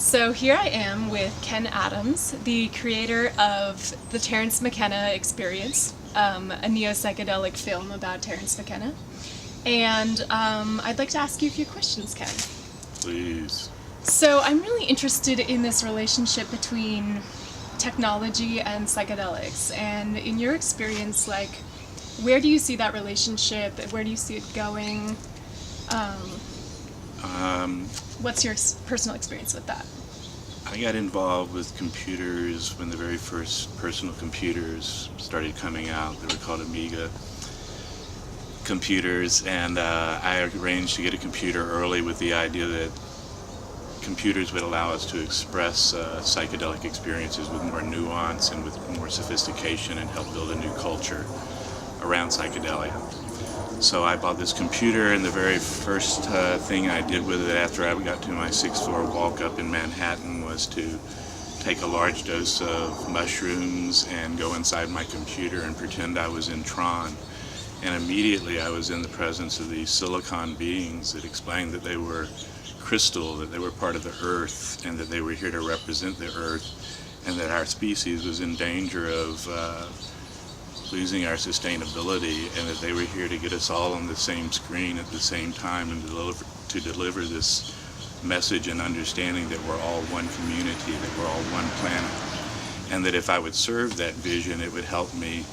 So here I am with Ken Adams, the creator of the Terence McKenna Experience, a neo-psychedelic film about Terence McKenna. And I'd like to ask you a few questions, Ken. Please. So I'm really interested in this relationship between technology and psychedelics. And in your experience, like, where do you see that relationship? Where do you see it going? What's your personal experience with that? I got involved with computers when the very first personal computers started coming out. They were called Amiga computers, and I arranged to get a computer early with the idea that computers would allow us to express psychedelic experiences with more nuance and with more sophistication and help build a new culture around psychedelia. So I bought this computer, and the very first thing I did with it after I got to my 6th floor walk up in Manhattan was to take a large dose of mushrooms and go inside my computer and pretend I was in Tron. And immediately I was in the presence of these silicon beings that explained that they were crystal, that they were part of the earth, and that they were here to represent the earth, and that our species was in danger of losing our sustainability, and that they were here to get us all on the same screen at the same time and to deliver this message and understanding that we're all one community, that we're all one planet, and that if I would serve that vision, it would help me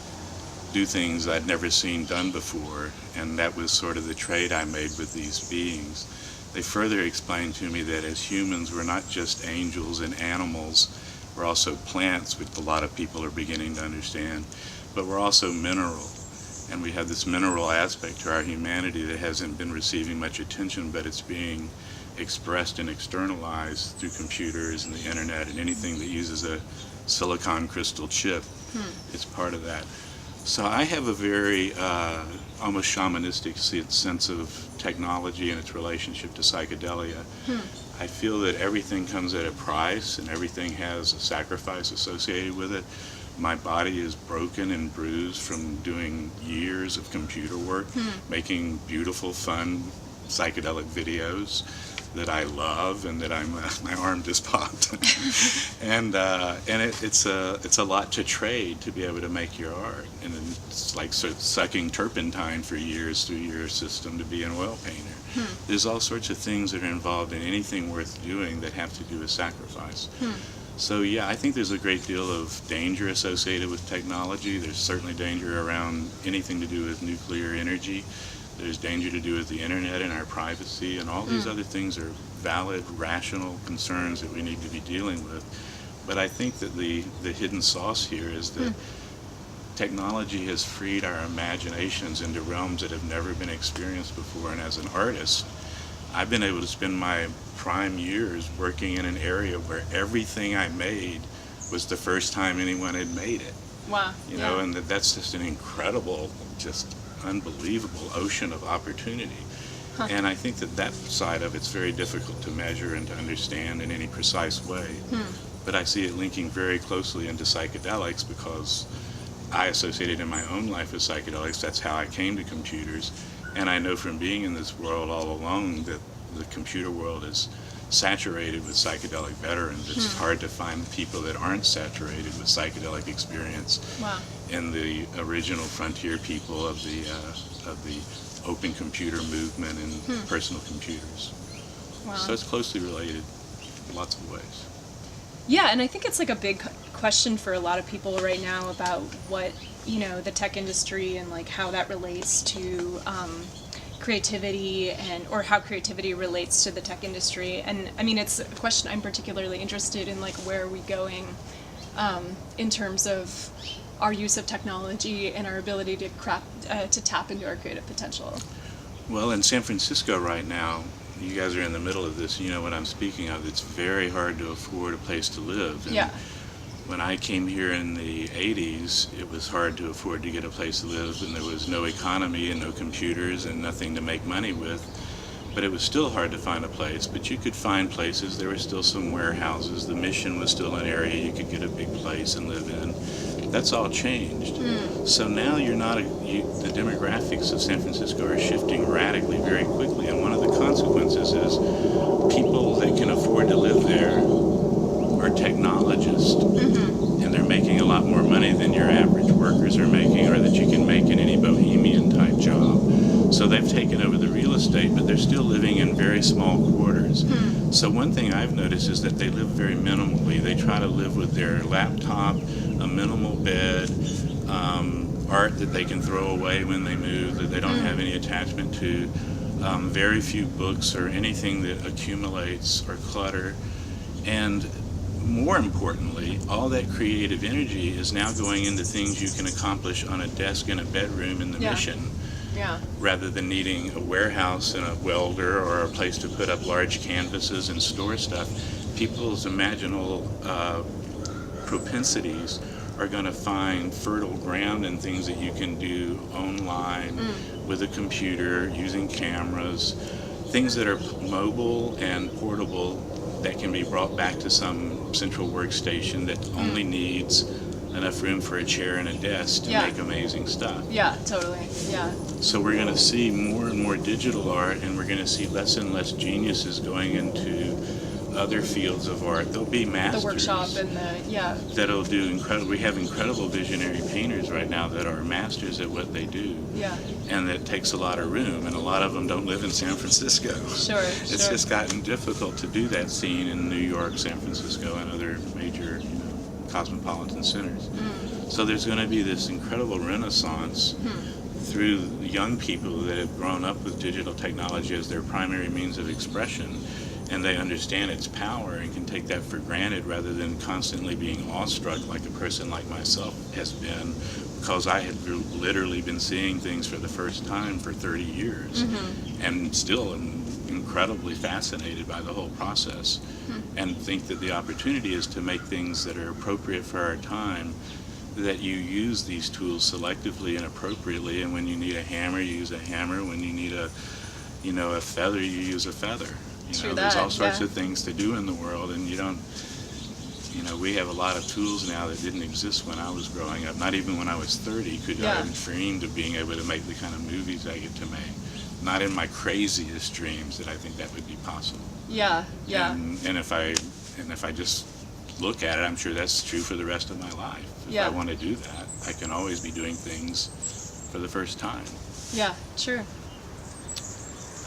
do things I'd never seen done before. And that was sort of the trade I made with these beings. They further explained to me that as humans, we're not just angels and animals, we're also plants, which a lot of people are beginning to understand, but we're also mineral. And we have this mineral aspect to our humanity that hasn't been receiving much attention, but it's being expressed and externalized through computers and the internet and anything that uses a silicon crystal chip. It's part of that. So I have a very almost shamanistic sense of technology and its relationship to psychedelia. I feel that everything comes at a price and everything has a sacrifice associated with it. My body is broken and bruised from doing years of computer work, making beautiful, fun psychedelic videos that I love, and that my arm just popped. and it's a lot to trade to be able to make your art, and it's like sucking turpentine for years through your system to be an oil painter. There's all sorts of things that are involved in anything worth doing that have to do with sacrifice. So yeah, I think there's a great deal of danger associated with technology. There's certainly danger around anything to do with nuclear energy. There's danger to do with the internet and our privacy, and all these other things are valid, rational concerns that we need to be dealing with. But I think that the hidden sauce here is that technology has freed our imaginations into realms that have never been experienced before. And as an artist, I've been able to spend my prime years working in an area where everything I made was the first time anyone had made it. Wow. You know, and that's just an incredible, just unbelievable ocean of opportunity. And I think that side of it's very difficult to measure and to understand in any precise way. But I see it linking very closely into psychedelics because I associated in my own life with psychedelics. That's how I came to computers. And I know from being in this world all along that the computer world is saturated with psychedelic veterans. It's hard to find people that aren't saturated with psychedelic experience. Wow. And the original frontier people of the open computer movement and personal computers. Wow. So it's closely related in lots of ways. Yeah, and I think it's like a big question for a lot of people right now about what, the tech industry and like how that relates to creativity or how creativity relates to the tech industry. And I mean, it's a question I'm particularly interested in, like, where are we going in terms of our use of technology and our ability to tap into our creative potential. Well, in San Francisco right now, you guys are in the middle of this, you know what I'm speaking of. It's very hard to afford a place to live. And when I came here in the 80s, it was hard to afford to get a place to live, and there was no economy and no computers and nothing to make money with. But it was still hard to find a place, but you could find places. There were still some warehouses. The Mission was still an area you could get a big place and live in. That's all changed. So now you're not the demographics of San Francisco are shifting radically very quickly, and one of the consequences is people that can afford to live there are technologists, and they're making a lot more money than your average workers are making, or that you can make in any bohemian type job. So they've taken over the real estate, but they're still living in very small quarters. So one thing I've noticed is that they live very minimally. They try to live with their laptop, a minimal bed, art that they can throw away when they move, that they don't have any attachment to, very few books or anything that accumulates or clutter. And more importantly, all that creative energy is now going into things you can accomplish on a desk in a bedroom in the mission, rather than needing a warehouse and a welder or a place to put up large canvases and store stuff. People's imaginal propensities are going to find fertile ground in things that you can do online with a computer, using cameras, things that are mobile and portable that can be brought back to some central workstation that only needs enough room for a chair and a desk to make amazing stuff. Yeah, totally. Yeah. So we're going to see more and more digital art, and we're going to see less and less geniuses going into other fields of art. There'll be masters. The workshop and that'll do incredible. We have incredible visionary painters right now that are masters at what they do. Yeah. And that takes a lot of room, and a lot of them don't live in San Francisco. Sure. It's just gotten difficult to do that scene in New York, San Francisco, and other major, cosmopolitan centers. So there's going to be this incredible renaissance through young people that have grown up with digital technology as their primary means of expression, and they understand its power and can take that for granted rather than constantly being awestruck like a person like myself has been, because I had literally been seeing things for the first time for 30 years and still am incredibly fascinated by the whole process, and think that the opportunity is to make things that are appropriate for our time, that you use these tools selectively and appropriately, and when you need a hammer, you use a hammer. When you need a feather, you use a feather. There's all sorts of things to do in the world, and you don't, we have a lot of tools now that didn't exist when I was growing up. Not even when I was 30 could I have dreamed of being able to make the kind of movies I get to make. Not in my craziest dreams that I think that would be possible. Yeah. And if I just look at it, I'm sure that's true for the rest of my life. If I want to do that, I can always be doing things for the first time. Yeah, sure.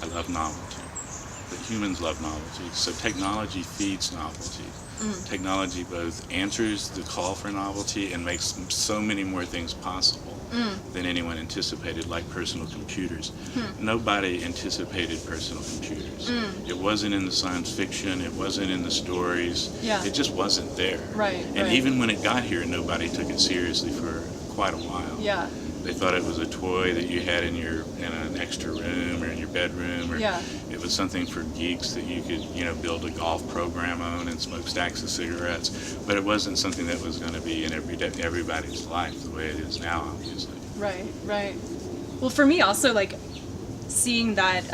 I love novelty. But humans love novelty. So technology feeds novelty. Technology both answers the call for novelty and makes so many more things possible than anyone anticipated, like personal computers. Nobody anticipated personal computers. It wasn't in the science fiction, it wasn't in the stories, it just wasn't there. And even when it got here, nobody took it seriously for quite a while. They thought it was a toy that you had in an extra room or in your bedroom, or it was something for geeks that you could build a golf program on and smoke stacks of cigarettes. But it wasn't something that was going to be in everybody's life the way it is now, obviously. Right. Well, for me also, like, seeing that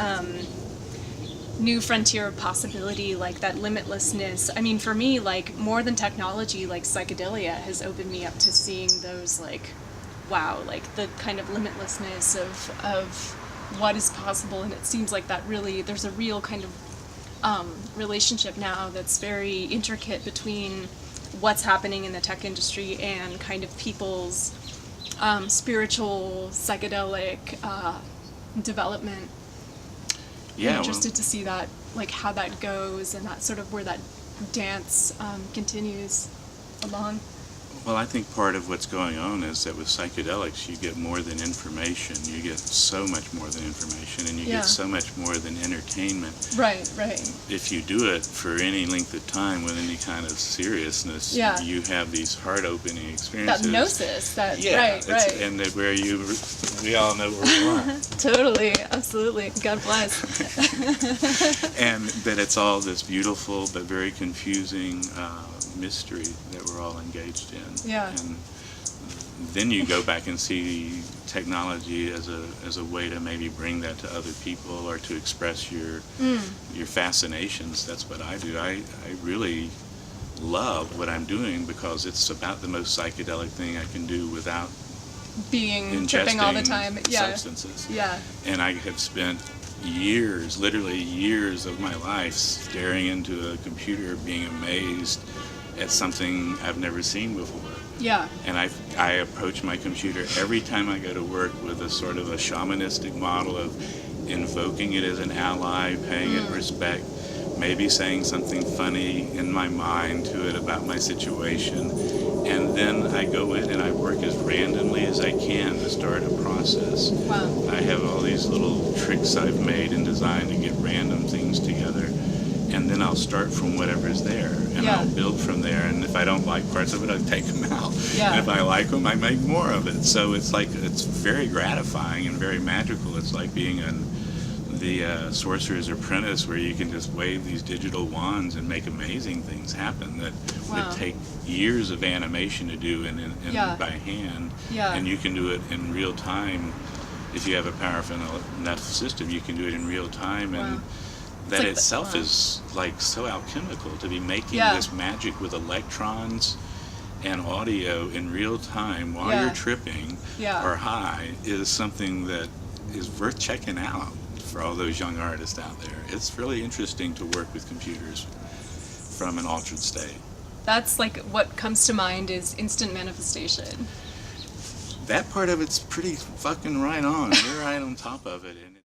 new frontier of possibility, like that limitlessness. I mean, for me, like, more than technology, like psychedelia has opened me up to seeing those, like, wow, like the kind of limitlessness of what is possible. And it seems like that really, there's a real kind of relationship now that's very intricate between what's happening in the tech industry and kind of people's spiritual, psychedelic development. I'm interested to see that, like how that goes, and that sort of where that dance continues along. Well, I think part of what's going on is that with psychedelics, you get more than information. You get so much more than information, and you get so much more than entertainment. Right. If you do it for any length of time with any kind of seriousness, you have these heart-opening experiences. That gnosis, right. And that where we all know where we are. Totally, absolutely. God bless. And that it's all this beautiful but very confusing mystery that we're all engaged in. And then you go back and see technology as a way to maybe bring that to other people or to express your fascinations. That's what I do. I really love what I'm doing because it's about the most psychedelic thing I can do without Being tripping all the time. Yeah. substances. Yeah. And I have spent years, literally years of my life staring into a computer being amazed at something I've never seen before. Yeah. And I approach my computer every time I go to work with a sort of a shamanistic model of invoking it as an ally, paying it respect, maybe saying something funny in my mind to it about my situation. And then I go in and I work as randomly as I can to start a process. Wow. I have all these little tricks I've made and designed to get random things together. And then I'll start from whatever's there, and Yeah. I'll build from there. And if I don't like parts of it, I take them out. Yeah. And if I like them, I make more of it. So it's like, it's very gratifying and very magical. It's like being the Sorcerer's Apprentice, where you can just wave these digital wands and make amazing things happen that Wow. would take years of animation to do and Yeah. by hand. Yeah. And you can do it in real time. If you have a powerful enough system, you can do it in real time. And Wow. that like itself wow. is like so alchemical, to be making Yeah. this magic with electrons and audio in real time while Yeah. you're tripping Yeah. or high is something that is worth checking out for all those young artists out there. It's really interesting to work with computers from an altered state. That's like what comes to mind is instant manifestation. That part of it's pretty fucking right on. You're right on top of it. And